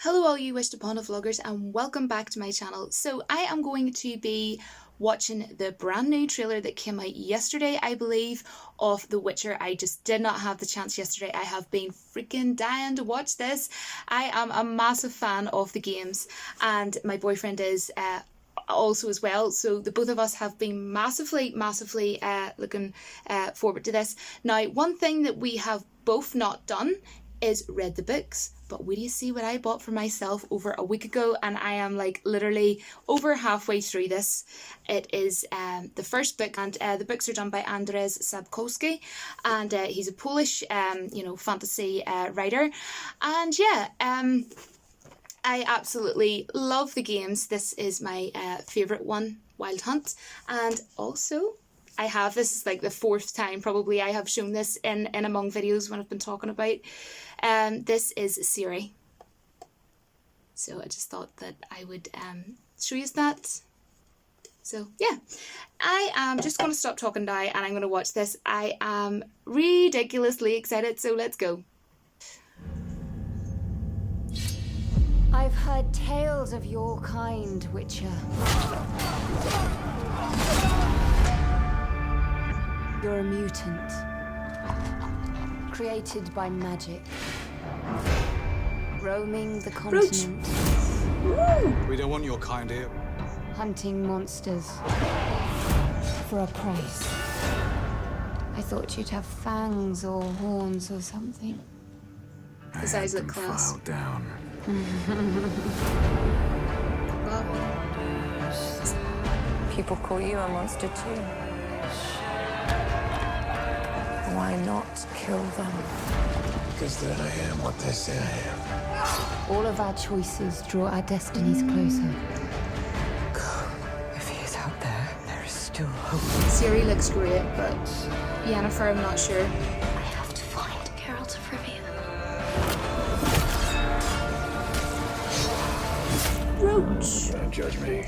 Hello all you wished upon vloggers and welcome back to my channel. So I am going to be watching the brand new trailer that came out yesterday, I believe, of The Witcher. I just did not have the chance yesterday. I have been freaking dying to watch this. I am a massive fan of the games and my boyfriend is also as well, so the both of us have been massively looking forward to this. Now, one thing that we have both not done is read the books, but will you see what I bought for myself over a week ago, and I am like literally over halfway through this. It is the first book, and the books are done by Andrzej Sapkowski, and he's a Polish fantasy writer, and yeah, I absolutely love the games. This is my favourite one, Wild Hunt, and also this is like the fourth time probably I have shown this in among videos when I've been talking about. This is Ciri. So I just thought that I would show you that. So yeah, I am just going to stop talking now and I'm going to watch this. I am ridiculously excited, so let's go. I've heard tales of your kind, Witcher. You're a mutant, created by magic, roaming the continent. We don't want your kind here. Hunting monsters for a price. I thought you'd have fangs or horns or something. His eyes look class. Filed down. People call you a monster too. Why not kill them? Because then I am what they say I am. All of our choices draw our destinies closer. If he is out there, there is still hope. Ciri looks great, but Yennefer, I'm not sure. I have to find Geralt of Rivia. Roach. Don't judge me.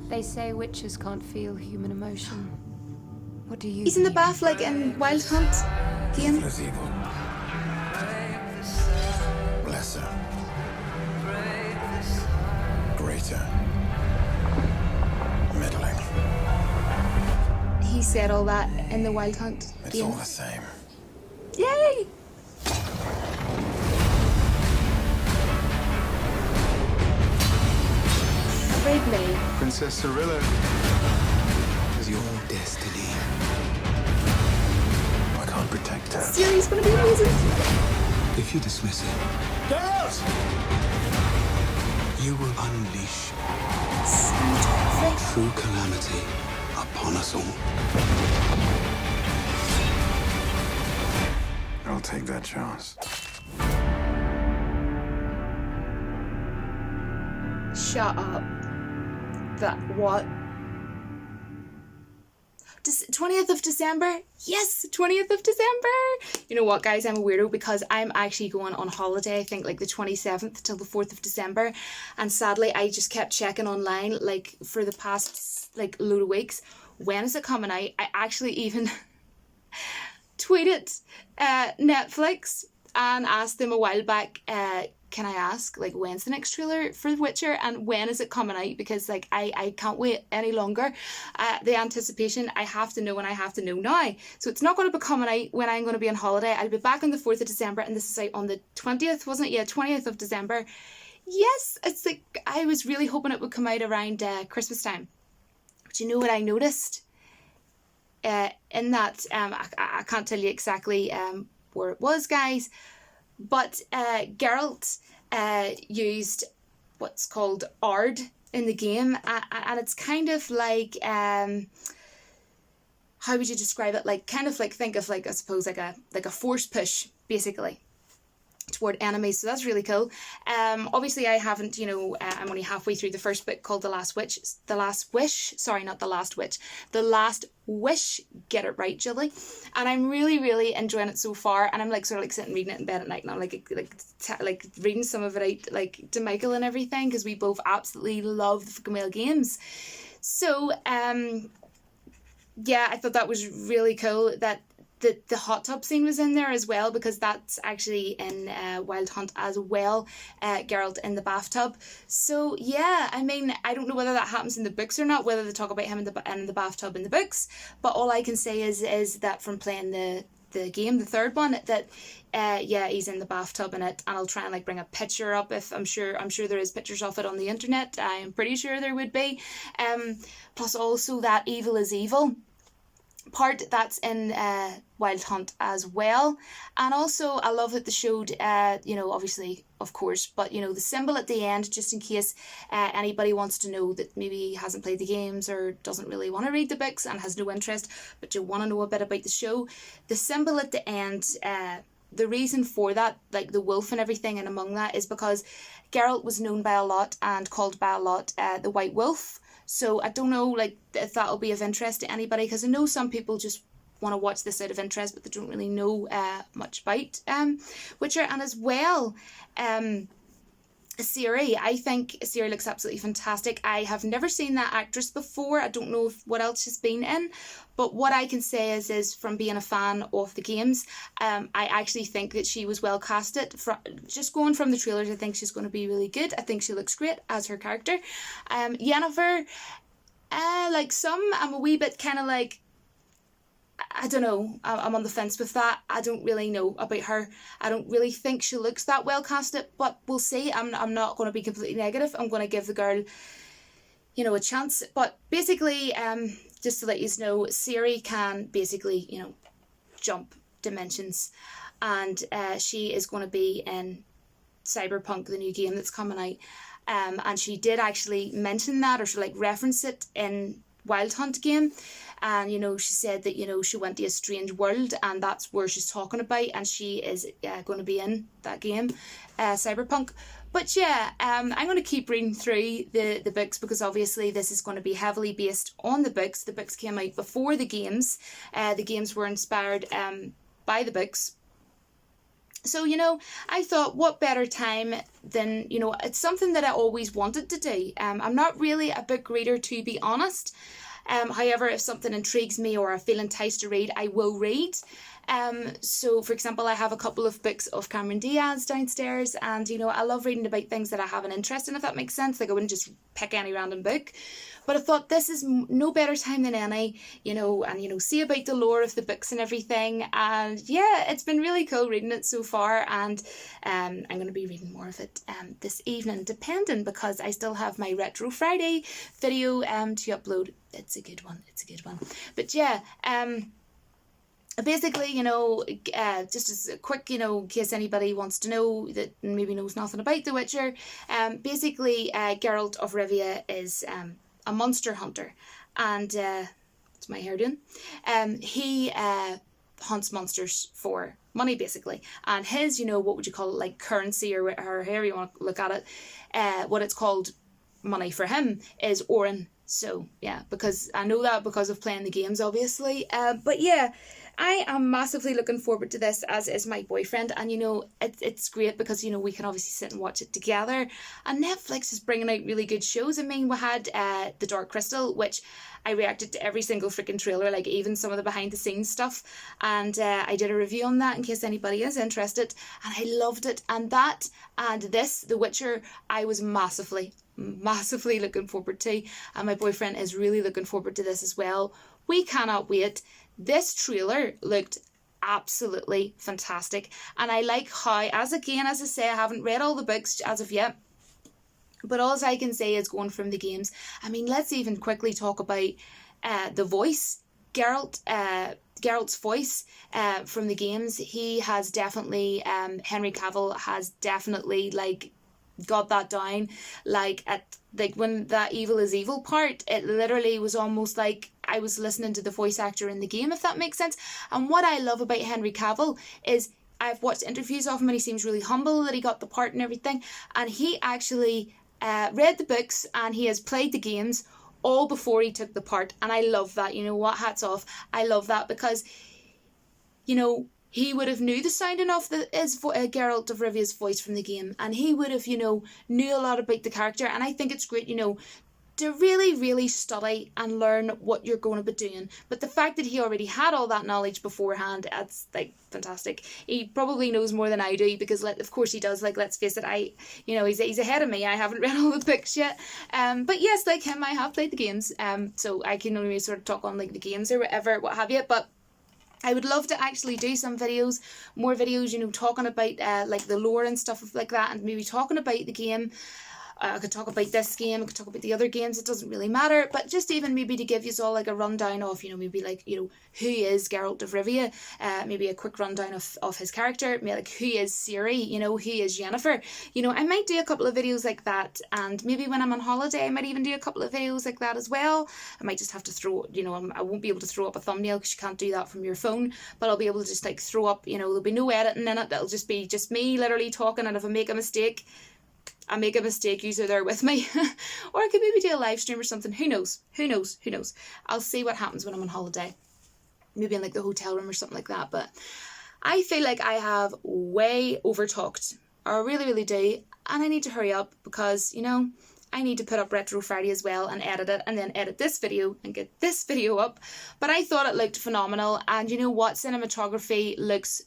They say witches can't feel human emotion. What do you He's in the think? bath like in Wild Hunt game. Evil is evil. Lesser. Greater. Middling. He said all that in the Wild Hunt It's game. all the same. Yay! Afraid me. Princess Cirilla is your destiny. I can't protect her. Ciri's gonna be amazing. If you dismiss it, Geralt! You will unleash true calamity upon us all. I'll take that chance. Shut up. That what? 20th of December? Yes, 20th of December! You know what, guys? I'm a weirdo because I'm actually going on holiday, I think, like the 27th till the 4th of December. And sadly, I just kept checking online, like, for the past, like, load of weeks. When is it coming out? I actually even tweeted Netflix and asked them a while back, can I ask, like, when's the next trailer for The Witcher and when is it coming out? Because, like, I can't wait any longer. The anticipation, I have to know and I have to know now. So it's not going to be coming out when I'm going to be on holiday. I'll be back on the 4th of December and this is out on the 20th, wasn't it? Yeah, 20th of December. Yes, it's like, I was really hoping it would come out around Christmas time. But you know what I noticed? In that, I can't tell you exactly where it was, guys, but Geralt used what's called Ard in the game, and it's kind of like, how would you describe it? Like, kind of like, think of like, I suppose like a force push, basically, toward enemies. So that's really cool. Obviously I haven't, I'm only halfway through the first book called The Last Wish, get it right, Julie. And I'm really enjoying it so far, and I'm like sort of like sitting reading it in bed at night, and I'm like reading some of it out like to Michael and everything, because we both absolutely love the fucking whale games. So yeah, I thought that was really cool that the hot tub scene was in there as well, because that's actually in Wild Hunt as well, Geralt in the bathtub. So yeah, I mean, I don't know whether that happens in the books or not, whether they talk about him in the bathtub in the books, but all I can say is that from playing the game, the third one, that yeah, he's in the bathtub in it, and I'll try and like bring a picture up. If I'm sure there is pictures of it on the internet. I'm pretty sure there would be. Plus also that evil is evil part that's in Wild Hunt as well. And also I love that they showed you know, obviously of course, but you know, the symbol at the end, just in case anybody wants to know that maybe hasn't played the games or doesn't really want to read the books and has no interest, but you want to know a bit about the show. The symbol at the end, the reason for that, like the wolf and everything, and among that is because Geralt was known by a lot and called by a lot the White Wolf. So I don't know, like, if that'll be of interest to anybody, because I know some people just want to watch this out of interest, but they don't really know much about Witcher. And as well, Ciri, I think Ciri looks absolutely fantastic. I have never seen that actress before. I don't know what else she's been in, but what I can say is from being a fan of the games, I actually think that she was well casted. Just going from the trailers, I think she's going to be really good. I think she looks great as her character. Yennefer, like some, I'm a wee bit kind of like, I don't know, I'm on the fence with that. I don't really know about her. I don't really think she looks that well casted, but we'll see. I'm not going to be completely negative. I'm going to give the girl, you know, a chance. But basically, just to let you know, Ciri can basically, you know, jump dimensions, and she is going to be in Cyberpunk, the new game that's coming out. And she did actually mention that, or she like reference it in Wild Hunt game. And you know, she said that, you know, she went to a strange world, and that's where she's talking about, and she is going to be in that game, Cyberpunk. But yeah, I'm going to keep reading through the books, because obviously this is going to be heavily based on the books. The books came out before the games. The games were inspired by the books. So, you know, I thought, what better time than, you know, it's something that I always wanted to do. I'm not really a book reader, to be honest. However, if something intrigues me or I feel enticed to read, I will read. So, for example, I have a couple of books of Cameron Diaz downstairs, and, you know, I love reading about things that I have an interest in, if that makes sense. Like, I wouldn't just pick any random book. But I thought this is no better time than any, you know, and, you know, see about the lore of the books and everything. And yeah, it's been really cool reading it so far. And I'm going to be reading more of it this evening, depending, because I still have my Retro Friday video to upload. It's a good one. It's a good one. But yeah, basically, you know, just as a quick, you know, in case anybody wants to know that maybe knows nothing about The Witcher, basically, Geralt of Rivia is a monster hunter, and what's my hair doing? He hunts monsters for money, basically, and his, you know, what would you call it, like currency, or however you want to look at it, what it's called, money for him, is Orin. So yeah, because I know that because of playing the games, obviously. But yeah, I am massively looking forward to this, as is my boyfriend. And you know, it's great because, you know, we can obviously sit and watch it together. And Netflix is bringing out really good shows. I mean, we had The Dark Crystal, which I reacted to every single freaking trailer, like even some of the behind the scenes stuff. And I did a review on that in case anybody is interested. And I loved it. And that and this, The Witcher, I was massively looking forward to, and my boyfriend is really looking forward to this as well. We cannot wait. This trailer looked absolutely fantastic, and I like how, as I say, I haven't read all the books as of yet, but all I can say is going from the games. I mean, let's even quickly talk about the voice. Geralt's voice from the games. He has definitely, Henry Cavill has definitely, like, got that down. Like when that evil is evil part, it literally was almost like I was listening to the voice actor in the game, if that makes sense. And what I love about Henry Cavill is I've watched interviews of him, and he seems really humble that he got the part and everything, and he actually read the books and he has played the games all before he took the part. And I love that. You know what, hats off. I love that, because, you know, he would have knew the sounding of Geralt of Rivia's voice from the game, and he would have, you know, knew a lot about the character. And I think it's great, you know, to really, really study and learn what you're going to be doing. But the fact that he already had all that knowledge beforehand, that's like fantastic. He probably knows more than I do, because of course he does. Like, let's face it, he's ahead of me. I haven't read all the books yet. But yes, like him, I have played the games. So I can only sort of talk on like the games or whatever, what have you. But I would love to actually do some videos, more videos, talking about like the lore and stuff like that, and maybe talking about the game. I could talk about this game, I could talk about the other games, it doesn't really matter, but just even maybe to give you all like a rundown of, maybe like, who is Geralt of Rivia, maybe a quick rundown of his character, maybe like who is Ciri, who is Yennefer. I might do a couple of videos like that, and maybe when I'm on holiday I might even do a couple of videos like that as well. I might just have to throw, I won't be able to throw up a thumbnail because you can't do that from your phone, but I'll be able to just like throw up, there'll be no editing in it, it'll just be just me literally talking, and if I make a mistake, you're there with me. Or I could maybe do a live stream or something. Who knows? I'll see what happens when I'm on holiday. Maybe in like the hotel room or something like that. But I feel like I have way over talked. I really, really do. And I need to hurry up because, I need to put up Retro Friday as well and edit it, and then edit this video and get this video up. But I thought it looked phenomenal. And you know what? Cinematography looks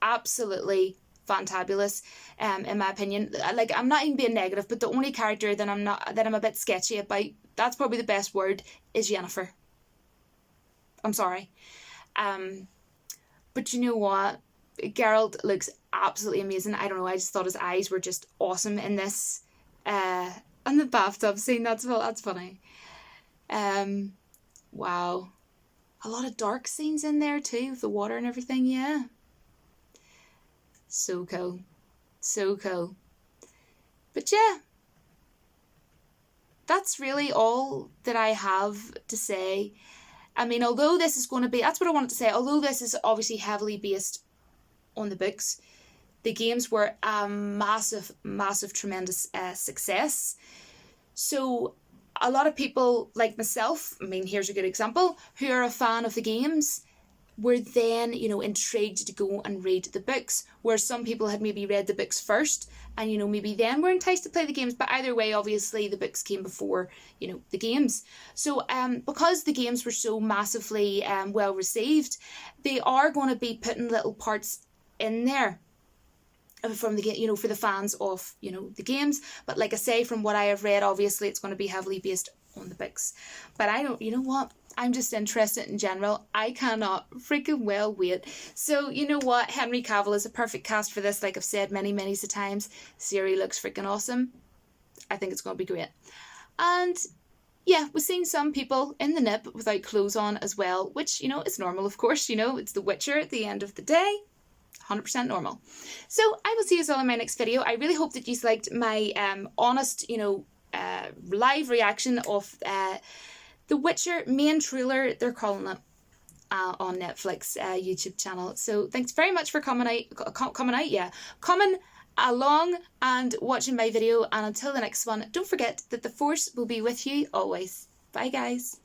absolutely fantabulous, in my opinion. Like, I'm not even being negative, but the only character that I'm a bit sketchy about, that's probably the best word, is Yennefer. I'm sorry. But you know what? Geralt looks absolutely amazing. I don't know, I just thought his eyes were just awesome in this. And the bathtub scene, that's funny. Wow. A lot of dark scenes in there too, with the water and everything, yeah. So cool. But yeah, that's really all that I have to say. I mean, although this is going to be, that's what I wanted to say, although this is obviously heavily based on the books, the games were a massive, tremendous success. So a lot of people like myself, I mean, here's a good example, who are a fan of the games, were then, intrigued to go and read the books, where some people had maybe read the books first and, maybe then were enticed to play the games. But either way, obviously, the books came before, the games. So because the games were so massively well received, they are going to be putting little parts in there from the for the fans of the games. But like I say, from what I have read, obviously it's going to be heavily based on the books. But I don't, what, I'm just interested in general. I cannot freaking well wait. So you know what, Henry Cavill is a perfect cast for this, like I've said many times. Ciri looks freaking awesome. I think it's going to be great. And yeah, we're seeing some people in the nip without clothes on as well, which is normal, of course. It's The Witcher at the end of the day. 100% normal. So I will see you all in my next video. I really hope that you liked my honest, live reaction of The Witcher main trailer, they're calling it, on Netflix YouTube channel. So thanks very much for coming along and watching my video. And until the next one, don't forget that the Force will be with you always. Bye guys.